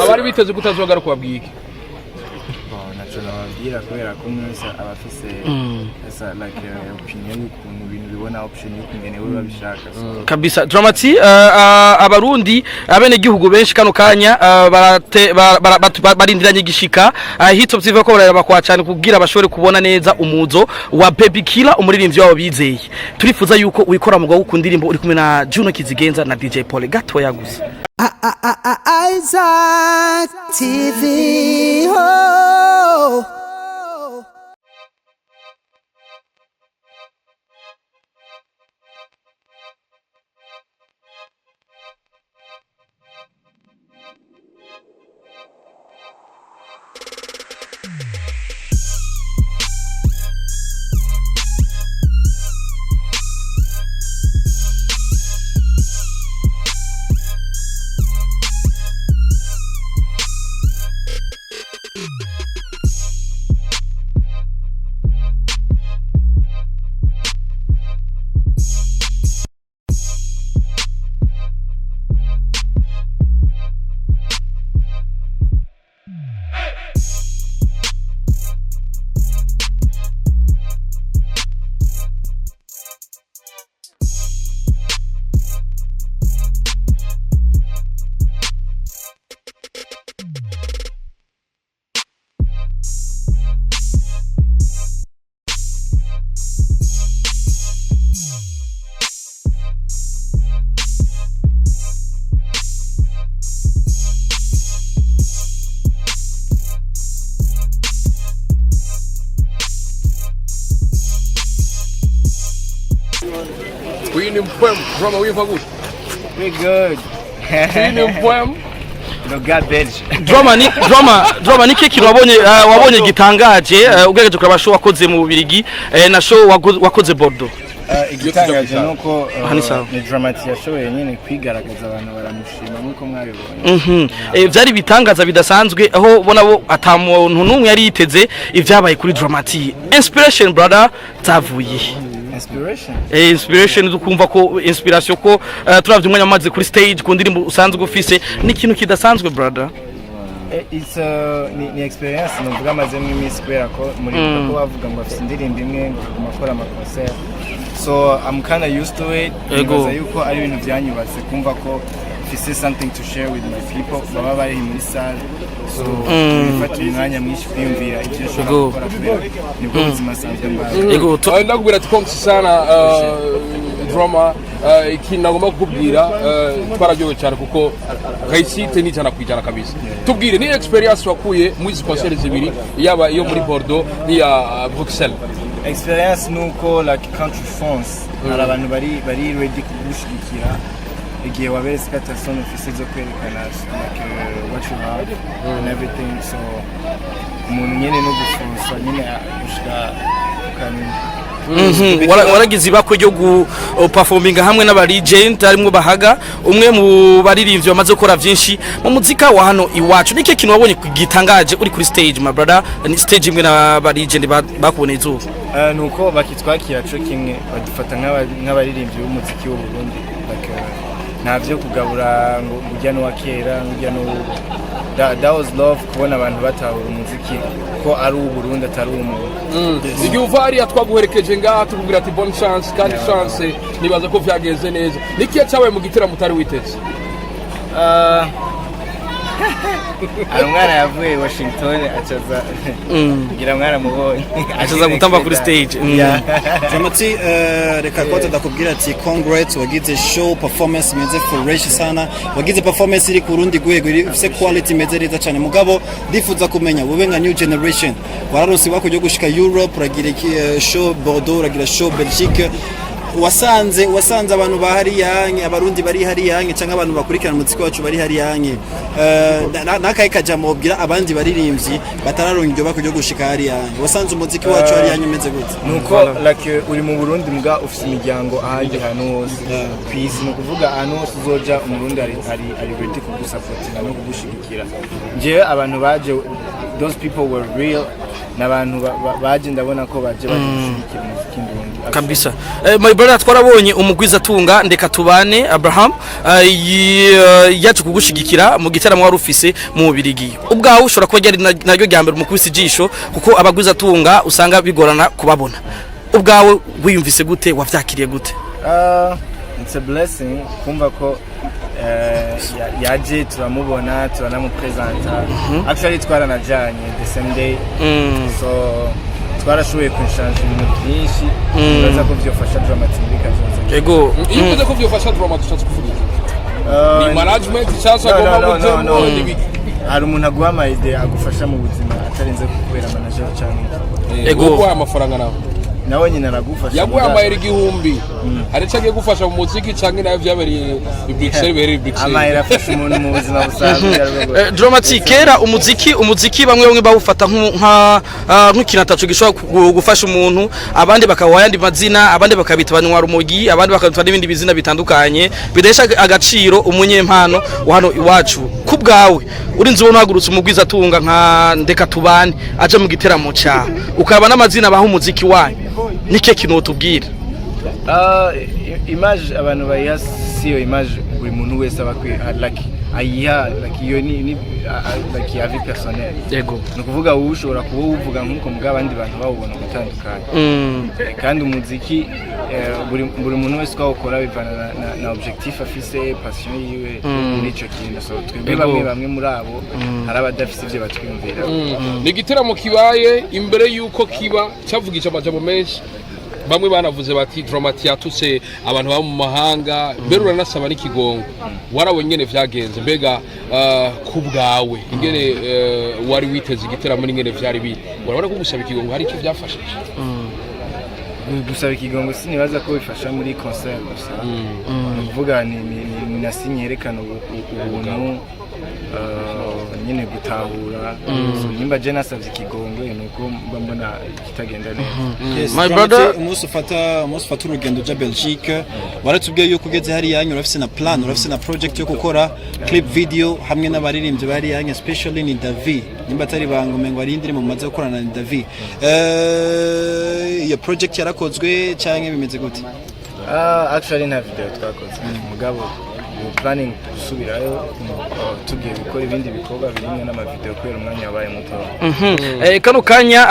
abari biteze kutazogaruka babwiye nababwira kubera ko mwese abafise esa like opinion y'ukuntu ibintu bibona option y'ukungene we babishaka kabisa Dramati abarundi abene gihugu benshi kano kanya barindiranye gishika hitop ziva ko baraba kwa cyane kugira bashobore kubona neza umuzo wa Baby Killer umuririmbyi wabo bizeye turifuza yuko uyikora mu gukunda indirimbo uri kumwe na Juno Kizigenza na DJ Paulin gato yaguze Isaac TV ho Drama we good. We good. No God bench. Drama ni kiki wabonye gitangaje ugereje kuraba show wakoze mu Bubirigi na show wakoze Bordeaux. Igitangaje nuko ni Dramati yashoboye nyine kwigaragaza abantu baramushima nkuko mwabibonye. Byari bitangaza bidasanzwe aho bona bo atamuntu numwe yari yiteze ivyabaye kuri Dramati. Inspiration brother tavuye. Inspiration dukumva ko inspiration ko turavye umwanya amaze kuri stage ku ndirimbo usanzwe ufise n'ikintu kidasanzwe brother. It's ni experience numvuga amaze mu iminsi kubera ko muri ko bavuga ngo afite indirimbo imwe makora amakoncert, so I'm kind of used to it. Because yuko ari ibintu byanyubatse kumva ko this is something to share with my people baba bari muri salle, so nifata umwanya mwinshi kwiyumvira ibyo shobora gukora kubera nibwo buzima sanzwe mbaye. Ndakubwira ati konsi sana drama iki nagomba kukubwira twararyoye cyane kuko kayisite ni cyane kwijana kabisa. Tubwire ni experience wakuye mu izi concert zibiri yaba iyo muri Bordeaux ni ya Bruxelles. Experience nuko like country France abantu bari ready kugushigikira igihe waberetse katasone office zo kwerekana like what you have and everything, so umuntu nyene no gufunsa nyene gushika waragize ibako ryo performinga hamwe n'aba legend arimwe bahaga umwe mu baririmbyi bamaze gukora byinshi mu muzika wa hano iwacu. Nike kintu wabonye gitangaje uri kuri stage my brother, ni stage imwe n'aba legend bakuboneye izuba nuko bakitwakira cyo kimwe badufata nk'abaririmbyi b'umuziki w'u Burundi, like navyo kugabura ngo ujya no wakera ujya no that was love kubona abantu batahura umuziki ko ari u Burundi atari umuntu. Igihe uvari atwaguherekeje ngaha tukubwira ati bonne chance kandi chance nibaza ko vyageze neza. Nikiye cyabaye mu gitera mutari witeze? Umwana yavuye Washington acaza ngira mwana mubonye acaza gutamba kuri stage. Dramati reka kota ndakubwira ati congrats, wagize show performance imeze fresh sana, wagize performance iri ku rundi gwego ifise quality imeze neza cyane. Mugabo ndifuza kumenya wowe nka new generation wararonse bako ryo gushika Europe, uragira show Bordeaux, uragira show Belgique, wasanze abantu bahari yange abarundi bari hari yange cyangwa abantu bakurikirana umuziki wacu bari hari yange nakaye kajamo obwira abandi baririmbyi batararonka ibyo bako ryo gushika hari yange, wasanze umuziki wacu hari yange meze gute? Nuko like uri mu Burundi mbwa ufite imiryango ahandi hano hose kwisi, no kuvuga hano hose uzoja umurundi ari ready kugusupportinga no kugushigikira. Nje abantu baje, those people were real, n'abantu baje ndabona ko baje gushigikira umuziki ndundi kabisa. My brother twarabonye umugwiza tunga ndeka tubane Abraham yaje kugushigikira mu gitaramo wari ufise mu Birigi. Ubwawe ushobora kuba yari naryo ryambere mu kwisi jisho kuko abagwiza tunga usanga bigorana kubabona. Ubwawe wiyumvise gute wavyakiriye gute? It's a blessing kumva ko yaje turamubona turanamupresenta. Actually twaranajanye the same day. So twarashoboye kunshaje ibintu byinshi bibaza ko byofasha dramatique kazoza. Yego ivuze ko byofasha dramatique kuvuga ni management cyangwa agomba gutemo hari umuntu aguha idea agufasha mu buzima atarenze kubera manager cyane. Yego kwa amafaranga nawe nawe nyina aragufasha yaguha amayeri igihumbi hari cyagiye gufasha mu muziki cyangwa nayo byabereye Bruxelles beri Bruxelles amayeri afasha umuntu mu buzima busanzwe. Dramatique era umuziki bamwe bawufata nk'ikintu atacu gishobora gufasha umuntu abandi bakawa yandi mazina abandi bakabita banywa rumogi abandi bakabita n'ibindi bizina bitandukanye bidesha agaciro umunyempano wa hano iwacu kubgawe urinzi ubona hagurutse umugwiza tunga nka ndeka tubane aje mu giteramo cya ukaba n'amazina baho umuziki wanyu nike kintu tubwira image abantu bayiha siyo image buri muntu wese abakwiye like ayiha like iyo ni like ya vie personnelle. Yego nukuvuga wowe ushobora kuba uvuga nkuko muga abandi bantu bawubona gutandukanye. Kandi umuziki buri muntu wese ukawukora bivana na objectif afise passion yiwe muri ico kintu. So twebwe bamwe muri abo hari abadafise ivyo batwiyumvira. Ni giteramo kibaye imbere yuko kiba cyavugisha amajambo menshi bamwe banavuze bati Dramatique yatutse abantu ba mu mahanga mbere uranasaba n'ikigongo warabonye nyene vyagenze mbega kubgawe ingene wari witeze igiteramo n'ingene vyari biri urabona ko gusaba ikigongo hari icyo byafashije. Gusaba ikigongo sinibaza ko bifasha muri concert gusa uvuga ni nasinye yerekana ubuntu nyine gutahura nimba je nasavye ikigongo nuko mbona kitagenda neza. My brother umunsi ufata urugendo ja Belgique waratubwiye yuko ugeze hari yanyu urafise na plan urafise na project yo gukora clip video hamwe n'abaririmbyi bari yanyu especially ni David nimba atari bangumengo ari indiri mu maze gukorana na David iyo project yarakozwe cyangwa bimeze gute? Actually nta video twakoze mugabo planning gusubirayo tugiye gukora ibindi bikorwa birimwe n'amavideo kwera umwanya wabaye muto. Kano kanya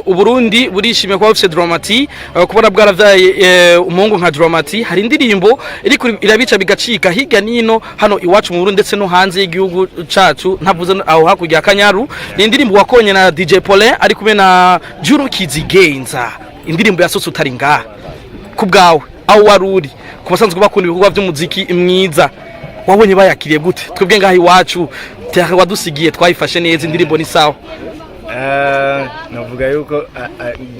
Uburundi burishimye kwa ufise Dramatique kubona bwaravyaye umungu nka Dramatique hari indirimbo irabica bigacika higa nino hano iwacu mu Burundi ndetse no hanze y'igihugu cacu ntavuze aho hakujya Kanyaru ni indirimbo wakonye na DJ Paulin ari kumwe na Juru Kizigenza indirimbo yasose utari ngaha kubgawe aho waruri kubasanzwe bakunda ibikorwa by'umuziki mwiza wabonye bayakiriye gute? Twebwe ngaha iwacu wadusigiye twayifashe neza indirimbo ni sawa. Navuga yuko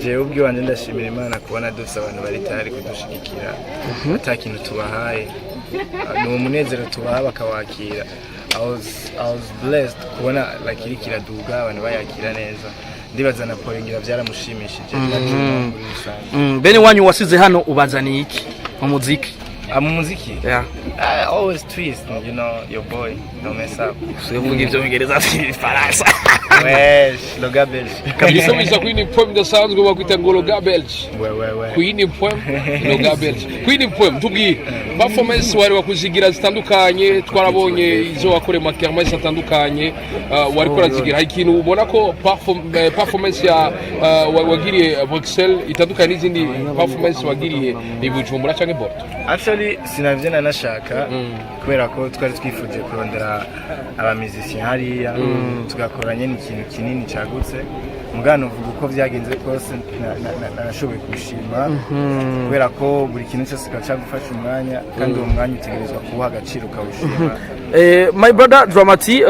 je ubwiwanje ndashimira Imana kubona dufite abantu bari tayari kudushigikira atakintu tubahaye no munezero tubaha bakawakira. I was blessed kubona like iri kiraduga abantu bayakira neza ndibaza na Paulin byaramushimishije bene wanyu wasize hano ubazaniye iki mu muziki? Muziki? Yeah. I always twist, you know, your boy, don't mess up. So you give them English as Faransa. Wesh, lo garbage. Kabisa bisa Queen Poem the sounds go bakwita ngo lo garbage. We. Queen Poem lo garbage. Queen Poem tugi performance wari wakuzigira zitandukanye twarabonye izo wakore makermesse atandukanye wari kurazigira ikintu ubona ko performance ya wagiriye Bruxelles itandukanye n'izindi performance wagiriye ni Bujumbura cyangwa Porto. Actually sinavye nanashaka kubera ko twari twifuje kurondera abamiziki hariya tugakoranye n'ikintu kinini cyagutse mugano uvuga uko byagenze kose narashoboye kubishima kubera ko buri kintu cyose cyagufasha umwanya kandi uwo mwanya utegerezwa kuba agaciro kawushima. My brother Dramatique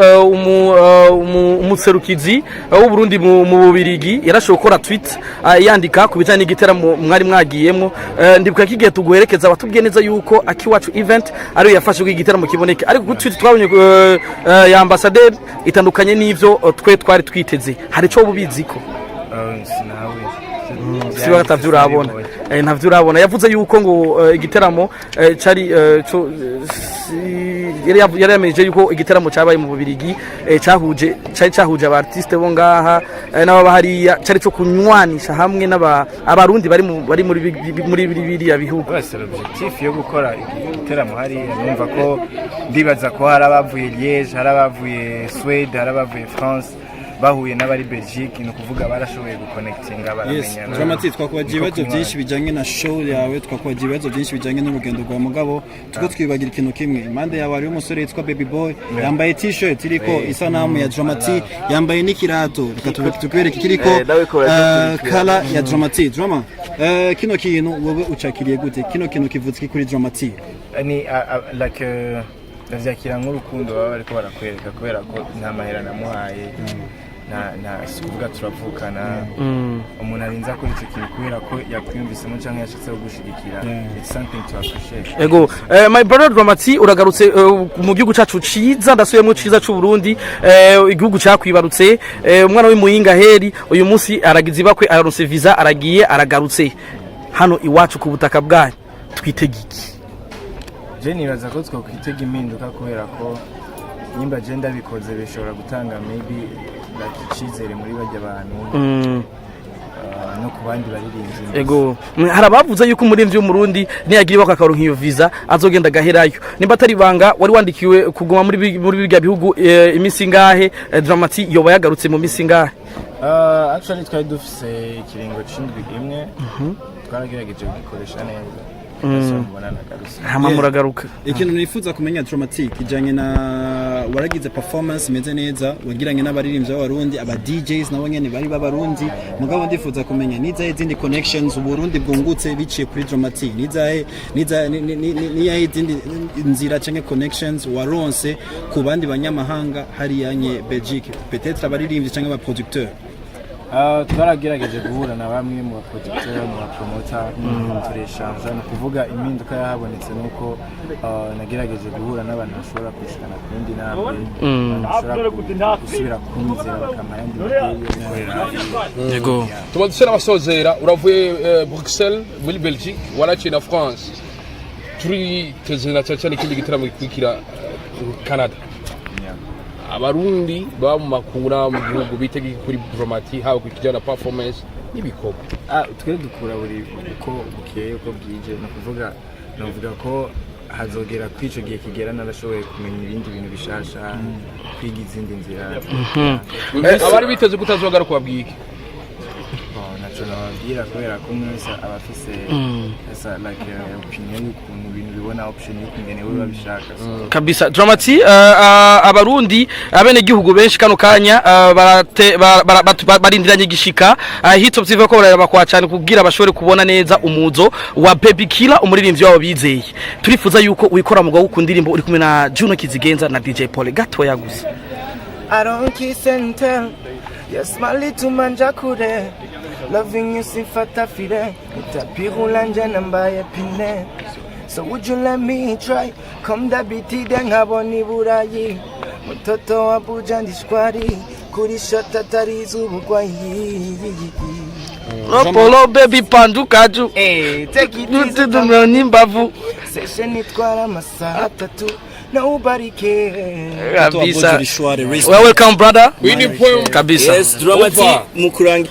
umuserukizi w'u Burundi mu Bubirigi yarashoboye gukora tweet yandika ku bijanye n'igiteramo mwari mwagiyemo ndibuka kigiye tuguherekeza batubwiye neza yuko akiwacu event ari yafashe igiteramo kiboneke ariko ku tweet twabonye ya ambassadeur itandukanye n'ivyo twari twiteze hari cyo bubiziko sinawe siba gatavyura abona ntavyo urabona yavuze yuko ngo igiteramo cari yari yameje yuko igiteramo cabaye mu Bubirigi cahuje aba artiste bo ngaha n'ababa hariya cari cyo kunywanisha hamwe abarundi bari muri biriya bihugu. Bose l'objectif yo gukora igiteramo hariya numva ko ndibaza ko hari abavuye Liège, hari abavuye Suède, hari abavuye France bahuye n'abari Belgique no kuvuga barashoboye guconnectinga baramenyana. Dramati twakubagiye ibibazo byinshi bijanye na show yawe, twakubagiye ibibazo byinshi bijanye n'urugendo rwa mugabo, tuko twibagira ikintu kimwe. Impande yawe ari umusore yitwa Baby Boy, yambaye t-shirt iriko isanamu ya Dramati, yambaye n'ikirato, tukwereka kiriko kala ya Dramati. Drama kino kintu wowe ucakiriye gute? Kino kintu kivutse kuri Dramati? Ni like ndavyakira nk'urukundo baba bariko barakwereka kubera ko nta mahera namuhaye na sikuvuga turavukana umuntu arinza kuri icyo kintu kubera ko yakwiyumvisemo cyangwa yashitse gushigikira. It's something to appreciate. Ego my brother Dramati uragarutse mu gihugu cacu ciza ndasubiyemo ciza c'u Burundi, igihugu cyakwibarutse, umwana w'imuyinga heri uyu munsi aragize bakwe aronse visa aragiye aragarutse hano iwacu ku butaka bwanyu twitegiki. Je nibaza ko twakwitega impinduka kubera ko nimba je ndabikoze bishobora gutanga maybe ikizere muri bajya abantu no ku bandi baririmvyi. Ego harabavuze yuko umuririmbyi w'umurundi niyagira ibako akaronka iyo visa azogenda gaherayo. Nimba atari banga wari wandikiwe kuguma muri biga bihugu imisi ngahe Dramati yoba yagarutse mu misi ngahe? Actually twari dufise ikiringo c'indwi imwe twaragerageje kubikoresha neza. Hamamuragaruka. Ikintu nifuza kumenya Dramati kijanye na waragize performance imeze neza wagiranye n'abaririmbyi b'abarundi aba DJs nabo nyene bari b'abarundi mugabo ndifuza kumenya nizahe izindi connections uburundi bwungutse biciye kuri Dramati nizahe izindi nzira canke connections waronse ku bandi banyamahanga hari yanye Belgique peut-être abaririmbyi canke aba producteurs. Twaragerageje guhura na bamwe mu baproducteur mu bapromoter tureshanza no kuvuga impinduka yahabonetse nuko nagerageje guhura n'abantu bashobora kwishikana ku yindi ntabwo gusubira kunzira bakamara yandi materi. Yego tumadusera abasozera uravuye Bruxelles muri Belgique waraciye na France turi tezena cyane kindi gitaramo gikurikira Canada. Abarundi baba mu makura mu gihugu bitegeka kuri Dramati hawo kujyana performance n'ibikoko. Twe dukura buri uko bukeye uko bwije no kuvuga novuga ko hazogera kwico gihe kigera narashoboye kumenya ibindi bintu bishasha kwiga izindi nzira. Abari biteze kutazogaruka kubabwika. Nacho nababwira kubera ko mwese abafise esa like opinion y'ukuntu ibintu bibona option y'ukungene we babishaka kabisa. Dramati abarundi abene gihugu benshi kano kanya barindiranye gishika hito byiva ko baraba kwa cyane kugira bashobore kubona neza umuzo wa Baby Killer umuririmbyi wabo bizeye. Turifuza yuko wikora mu gwa kundirimbo uri kumwe na Juno Kizigenza na DJ Paulin gato yaguze. I don't kiss and tell. Yes, my little manjakure. Loving you sifata fide. Itapirulanja namba ya pine. So would you let me try? Come da biti dengaboni burayi. Mutoto wa bujandishkwari. Kuri shota tarizu bugwayi. Polo baby pandu kaju. Take it easy. Nimbavu. Session itwara masaha 3. Nobody cares. Kabisa. Welcome brother. Kabisa. Yes, Dramati mukurangi.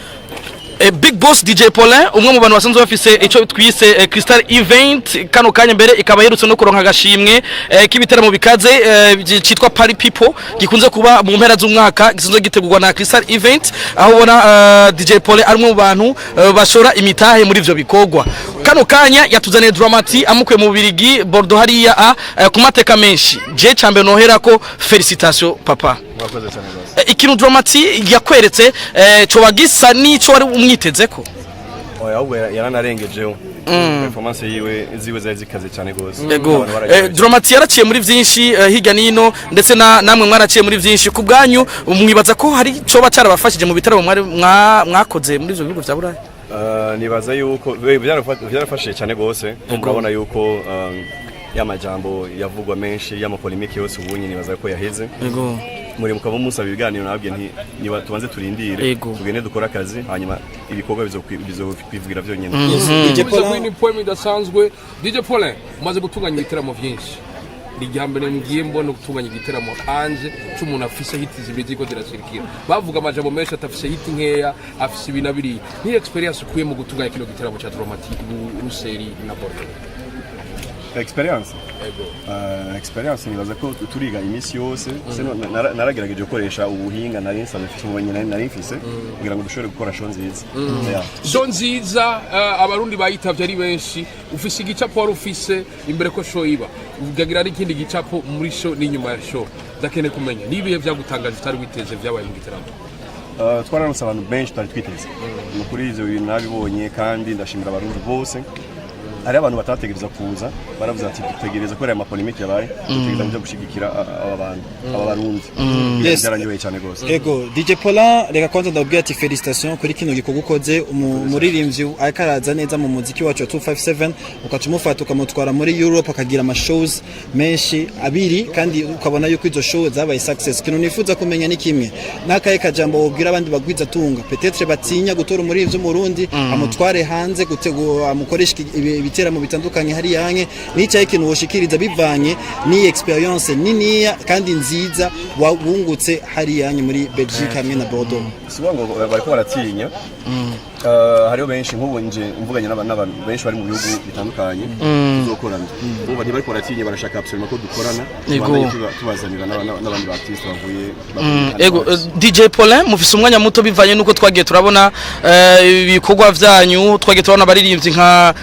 Big Boss DJ Paulin umwe mu bantu basanzwe bafise ico twise Crystal Event kano kanya mbere ikaba yerutse no kuronka agashimwe k'ibiteramo bikaze citwa Party People gikunze kuba mu mpera z'umwaka gisanzwe gitegurwa na Crystal Event aho ubona DJ Paulin ari mu bantu bashora imitahe muri ivyo bikogwa. Kano kanya yatuzaniye Dramati amukuye mu Birigi Bordeaux hariya ku mateka menshi je cambe nohera ko felicitation papa. Mwakoze cyane rwose. Ikintu Dramati yakweretse cyo bagisa nico wari umwitezeko. Oya ahubwo yaranarengejeho. Performance yiwe ziwe zari zikaze cyane gose. Yego. Dramati yaraciye muri vyinshi higa nino ndetse namwe mwaraciye muri vyinshi ku bwanyu mwibaza ko hari cyo bacarabafashije mu bitaramo mwakoze muri ivyo bihugu vya Buraya. Nibaza yuko byarafashije cyane gose. Murabona yuko y'amajambo yavugwa menshi y'amapolemike yose ubunye nibaza ko yaheze yego muri mukaba musaba ibiganiro nababwiye nti niba tubanze turindire tugende dukora akazi hanyuma ibikorwa bizokwivugira byonyine. DJ Paulin point idasanzwe. DJ Paulin umaze gutunganya ibiteramo byinshi rijyambere ngiye mbona gutunganya igiteramo hanze cy'umuntu afise hiti zibezi ko zirashirikira bavuga amajambo menshi atafise hiti nkeya afise ibinabiri ni experience ukuye mu gutunganya kino giteramo cya dramatique Ruseri na Bordeaux. Experience nibaza ko turiga imisi yose naragerageje gukoresha ubuhinga nari nsanzwe mfite mu banyine nari mfise kugira ngo dushobore gukora show nziza. Show nziza abarundi bayitavye ari benshi ufise igicapo wari ufise imbere ko show iba ugagira ari ikindi gicapo muri show n'inyuma ya show dakene kumenya nibihe byagutangaje utari witeze byabaye mu gitaramo. Twararonse abantu benshi twari twiteze kuri ivyo bintu nabibonye kandi ndashimira abarundi bose. Hari abantu batategereza kuza baravuze ati dutegereza ko ari amapolemike yabaye dutegereza kujya gushigikira aba barundi. Byaranyoye cyane gose. Ego DJ Paulin reka kwanza ndabwira ati felicitation kuri kino gikorwa ukoze umuririmbyi akaraza neza mu muziki wacu wa 257 ukacumufata ukamutwara muri Europe akagira ama shows menshi abiri kandi ukabona yuko izo show zabaye success. Kino nifuza kumenya ni kimwe nakaye kajambo wobwira abandi bagwiza tunga peut-être batinya gutora umuririmbyi mu Burundi amutware hanze gutegura amukoresha ibiteramo bitandukanye hari yanke n'icyaye kintu woshikiriza bivanye ni experience niniya kandi nziza wungutse hari yanye muri Belgique hamwe na Bordeaux. Sibo ngo bariko baratinya hariho benshi nk'ubu nje mvuganye n'abantu benshi bari mu bihugu bitandukanye tuzokorana ubu bari baratinya barashaka absolument ko dukorana tubazanira n'abandi artistes bavuye. Ego DJ Paulin mufise umwanya muto bivanye nuko twagiye turabona ibikorwa vyanyu twagiye turabona abaririmbyi nka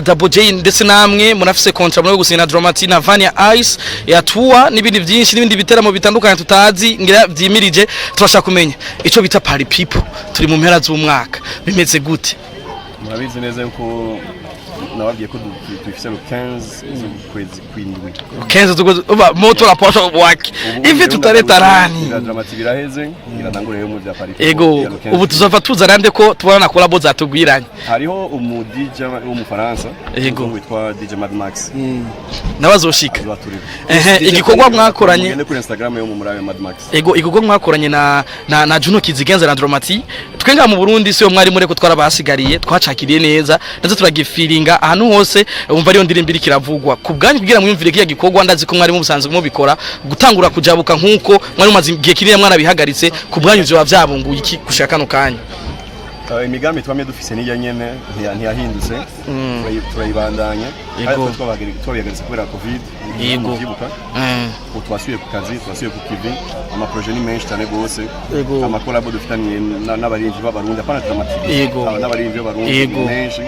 Double J ndetse namwe munafise contract muri gusina Dramatique na Vania Ice ya tour n'ibindi byinshi n'ibindi biteramo bitandukanye tutazi ngira vyimirije turashaka kumenya ico bita party people turi mu mpera z'umwaka bimeze gute. Murabizi neza yuko nababwiye ko dufise 15 kwezi kwindwi 15 tuba moto la posho waki ivi tutareta rani Dramatique biraheze iranangure yo mu bya party. Ego ubu tuzova tuzarande ko tubona na collabo zatugwiranye hariho umu DJ wo mu Faransa witwa DJ Mad Max nabazoshika igikorwa mwakoranye ngende kuri Instagram yo mu murabe Mad Max. Ego igikorwa mwakoranye na Juno Kizigenza na Dramatique twenga mu Burundi siyo mwari mureko twarabasigariye twacakiriye neza ndaze turagifiringa ahantu hose umva ariyo ndirimbira kiravugwa ku bwanyu kugira mwimvire kiya gikorwa ndazi ko mwari mu busanzwe mubikora gutangura kujabuka nkuko mwari maze igihe kiriya mwana bihagaritse ku bwanyu byo bavyabunguye iki gushaka no kanya. Imigambi twamye dufise niya nyene ntiyahindutse turayibandanya ariko twabihagaritse kubera covid yibuka twasubiye ku kazi twasubiye ku TV amaprojet ni menshi cyane gose amakolabo dufitanye n'abarinzi b'abarundi apana Dramatique n'abarinzi b'abarundi menshi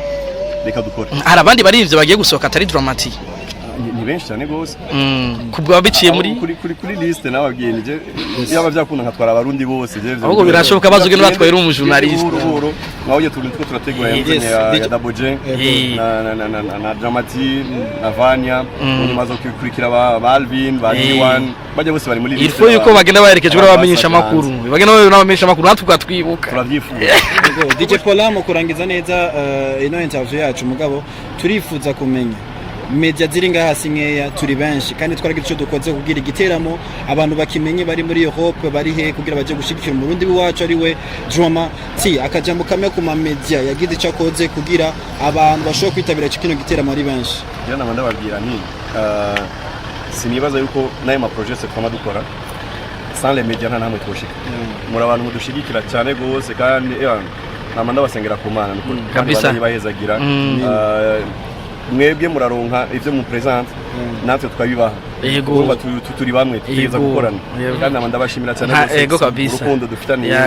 reka dukora. Hari abandi barinzi bagiye gusohoka atari Dramatique ni benshi cyane gose kubwa biciye muri kuri liste nababwiye nije yaba byakunda nkatwara abarundi bose ahubwo birashoboka bazuge n'abatwaye uri umujournaliste nawe turiko turategura ya Double J na Dramatique na Vania mazo kukurikira ba Alvin ba D1 baje bose bari muri liste. Ifo yuko bagenda baherekejwe n'abamenyesha makuru bagenda n'abamenyesha makuru natwe twibuka turavyifuza. DJ Paulin mu kurangiza neza ino interview yacu mugabo turifuza kumenya media ziri ngaha nkeya turi benshi kandi twaragira ico dukoze kugira igiteramo abantu bakimenye bari muri Europe bari he kugira baje gushigikira mu Burundi wacu ari we Dramatique akajambo kamwe ku ma media yagize ico akoze kugira abantu bashobora kwitabira kino giteramo ari benshi. Jana ndababwira nti sinibaza yuko nayo ma project twama dukora sans les médias nta namwe twoshika muri abantu mudushigikira cyane gose kandi namanda basengera ku Mana kandi bahezagira mwebwe muraronka ivyo mu present natwe twabibaha urumva turi bamwe tutegeza gukorana kandi namanda bashimira cyane urukundo dufitaniye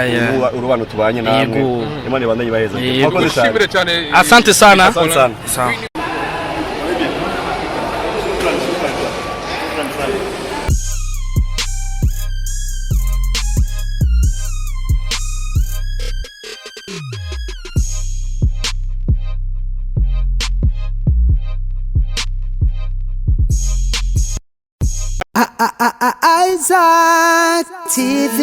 urubano tubanye namwe Imana ibandanye bahezagira. Asante sana. Isaac TV.